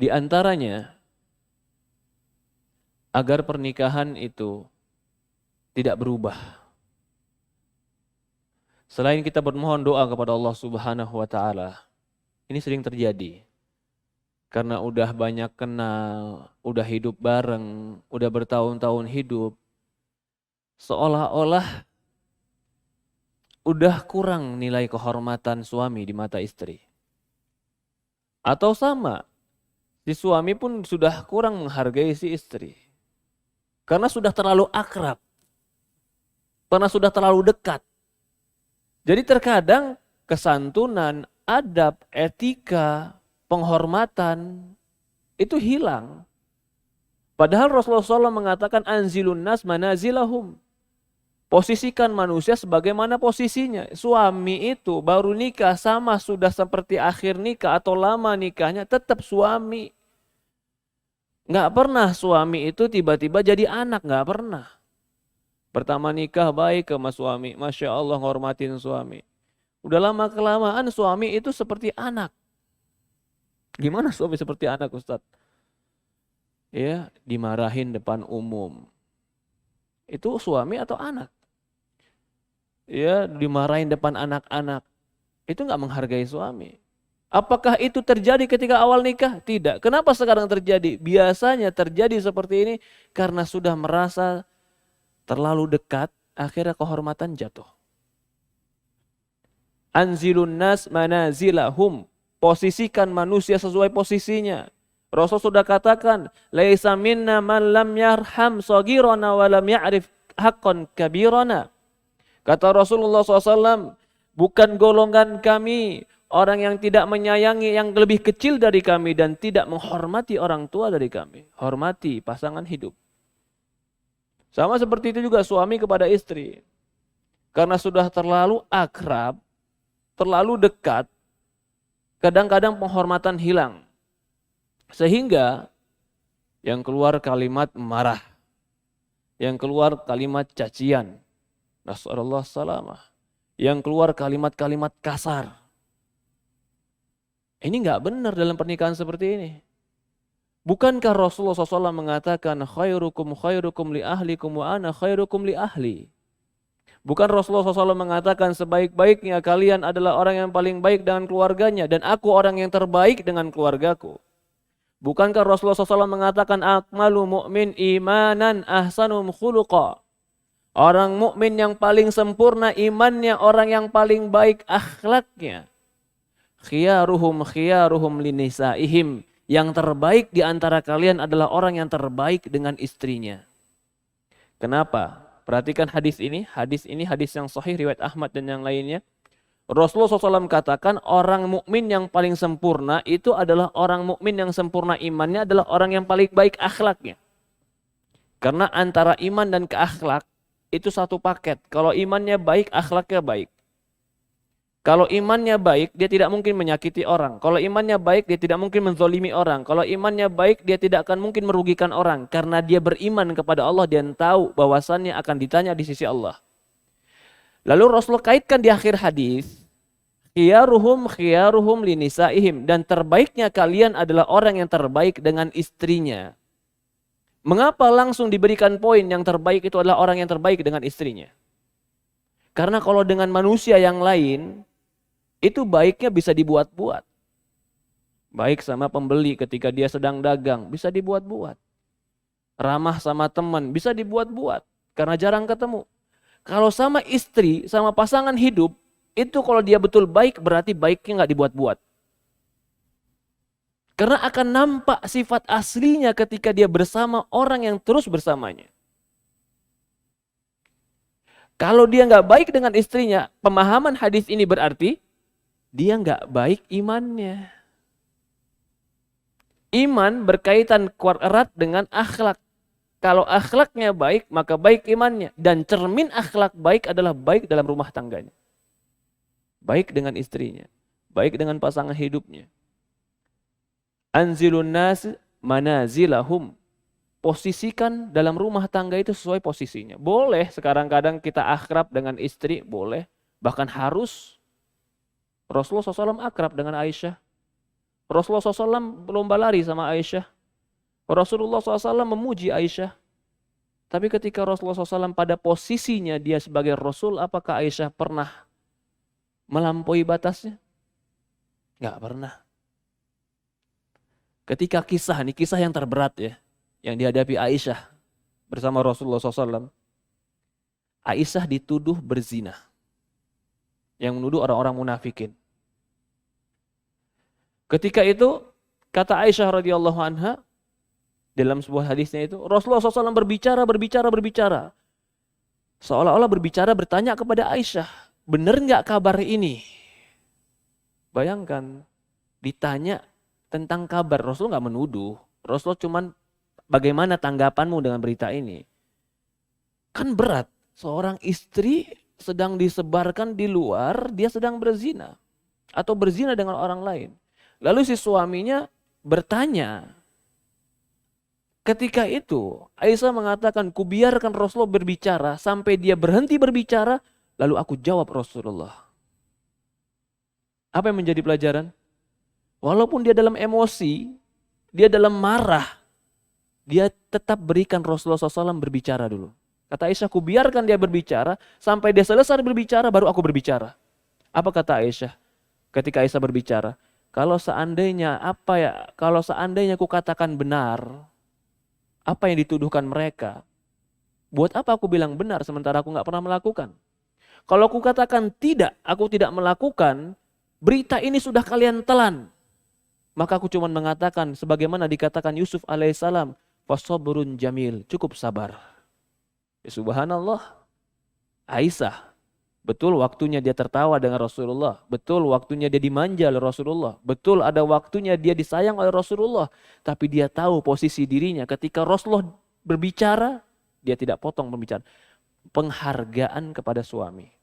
Di antaranya, agar pernikahan itu tidak berubah. Selain kita bermohon doa kepada Allah Subhanahu wa taala, ini sering terjadi. Karena udah banyak kenal, udah hidup bareng, udah bertahun-tahun hidup, seolah-olah udah kurang nilai kehormatan suami di mata istri. Atau sama, si suami pun sudah kurang menghargai si istri. Karena sudah terlalu akrab, karena sudah terlalu dekat. Jadi terkadang kesantunan, adab, etika, penghormatan itu hilang. Padahal Rasulullah SAW mengatakan anzilun nas manazilahum. Posisikan manusia sebagaimana posisinya. Suami itu baru nikah sama sudah seperti akhir nikah atau lama nikahnya tetap suami. Nggak pernah suami itu tiba-tiba jadi anak, nggak pernah. Pertama nikah baik sama suami, Masya Allah ngormatin suami. Udah lama kelamaan suami itu seperti anak. Gimana suami seperti anak, Ustadz? Ya, dimarahin depan umum. Itu suami atau anak? Ya, dimarahin depan anak-anak. Itu nggak menghargai suami. Apakah itu terjadi ketika awal nikah? Tidak. Kenapa sekarang terjadi? Biasanya terjadi seperti ini karena sudah merasa terlalu dekat, akhirnya kehormatan jatuh. Anzilun nas manazilahum. Posisikan manusia sesuai posisinya. Rasul sudah katakan, laisa minna man lam yarham saghirana wa lam ya'rif haqqan kabirana. Kata Rasulullah SAW, bukan golongan kami orang yang tidak menyayangi yang lebih kecil dari kami dan tidak menghormati orang tua dari kami. Hormati pasangan hidup. Sama seperti itu juga suami kepada istri. Karena sudah terlalu akrab, terlalu dekat, kadang-kadang penghormatan hilang. Sehingga yang keluar kalimat marah, yang keluar kalimat cacian, nasallallahu salamah, yang keluar kalimat-kalimat kasar. Ini nggak benar dalam pernikahan seperti ini. Bukankah Rasulullah SAW mengatakan khairukum khairukum li ahlikum wa ana khairukum li ahli. Bukan Rasulullah SAW mengatakan sebaik-baiknya kalian adalah orang yang paling baik dengan keluarganya dan aku orang yang terbaik dengan keluargaku. Bukankah Rasulullah SAW mengatakan akmalu mu'min imanan ahsanum khuluqa. Orang mukmin yang paling sempurna imannya, orang yang paling baik akhlaknya. Khiyaruhum linisaihim. Yang terbaik di antara kalian adalah orang yang terbaik dengan istrinya. Kenapa? Perhatikan hadis ini. Hadis ini hadis yang sahih riwayat Ahmad dan yang lainnya. Rasulullah SAW katakan orang mukmin yang paling sempurna itu adalah orang mukmin yang sempurna imannya adalah orang yang paling baik akhlaknya. Karena antara iman dan keakhlak itu satu paket. Kalau imannya baik, akhlaknya baik. Kalau imannya baik, dia tidak mungkin menyakiti orang. Kalau imannya baik, dia tidak mungkin menzolimi orang. Kalau imannya baik, dia tidak akan mungkin merugikan orang. Karena dia beriman kepada Allah dan tahu bahwasannya akan ditanya di sisi Allah. Lalu Rasulullah kaitkan di akhir hadis, khiyaruhum linisaihim. Dan terbaiknya kalian adalah orang yang terbaik dengan istrinya. Mengapa langsung diberikan poin yang terbaik itu adalah orang yang terbaik dengan istrinya? Karena kalau dengan manusia yang lain, itu baiknya bisa dibuat-buat. Baik sama pembeli ketika dia sedang dagang, bisa dibuat-buat. Ramah sama teman, bisa dibuat-buat. Karena jarang ketemu. Kalau sama istri, sama pasangan hidup, itu kalau dia betul baik, berarti baiknya nggak dibuat-buat. Karena akan nampak sifat aslinya ketika dia bersama orang yang terus bersamanya. Kalau dia nggak baik dengan istrinya, pemahaman hadis ini berarti dia nggak baik imannya. Iman berkaitan erat dengan akhlak. Kalau akhlaknya baik, maka baik imannya. Dan cermin akhlak baik adalah baik dalam rumah tangganya. Baik dengan istrinya. Baik dengan pasangan hidupnya. Anzilun nas manazilahum. Posisikan dalam rumah tangga itu sesuai posisinya. Boleh sekarang kadang kita akrab dengan istri, boleh. Bahkan harus. Rasulullah SAW akrab dengan Aisyah. Rasulullah SAW lomba lari sama Aisyah. Rasulullah SAW memuji Aisyah. Tapi ketika Rasulullah SAW pada posisinya dia sebagai Rasul, apakah Aisyah pernah melampaui batasnya? Enggak pernah. Ketika kisah yang terberat ya, yang dihadapi Aisyah bersama Rasulullah SAW. Aisyah dituduh berzina. Yang menuduh orang-orang munafikin. Ketika itu, kata Aisyah radhiyallahu anha, dalam sebuah hadisnya itu, Rasulullah SAW berbicara. Seolah-olah bertanya kepada Aisyah, benar nggak kabar ini? Bayangkan, ditanya tentang kabar, Rasul nggak menuduh. Rasul cuman, bagaimana tanggapanmu dengan berita ini? Kan berat, seorang istri sedang disebarkan di luar, dia sedang berzina. Atau berzina dengan orang lain. Lalu si suaminya bertanya. Ketika itu Aisyah mengatakan, kubiarkan Rasulullah berbicara sampai dia berhenti berbicara, lalu aku jawab Rasulullah. Apa yang menjadi pelajaran? Walaupun dia dalam emosi, dia dalam marah, dia tetap berikan Rasulullah SAW berbicara dulu. Kata Aisyah, kubiarkan dia berbicara sampai dia selesai berbicara, baru aku berbicara. Apa kata Aisyah? Ketika Aisyah berbicara, kalau seandainya aku katakan benar, apa yang dituduhkan mereka, buat apa aku bilang benar sementara aku nggak pernah melakukan? Kalau aku katakan tidak, aku tidak melakukan, berita ini sudah kalian telan. Maka aku cuma mengatakan sebagaimana dikatakan Yusuf alaihissalam, fasabrun jamil, cukup sabar. Ya, subhanallah, Aisyah, betul waktunya dia tertawa dengan Rasulullah, betul waktunya dia dimanja oleh Rasulullah, betul ada waktunya dia disayang oleh Rasulullah, tapi dia tahu posisi dirinya ketika Rasulullah berbicara, dia tidak potong pembicaraan. Penghargaan kepada suami.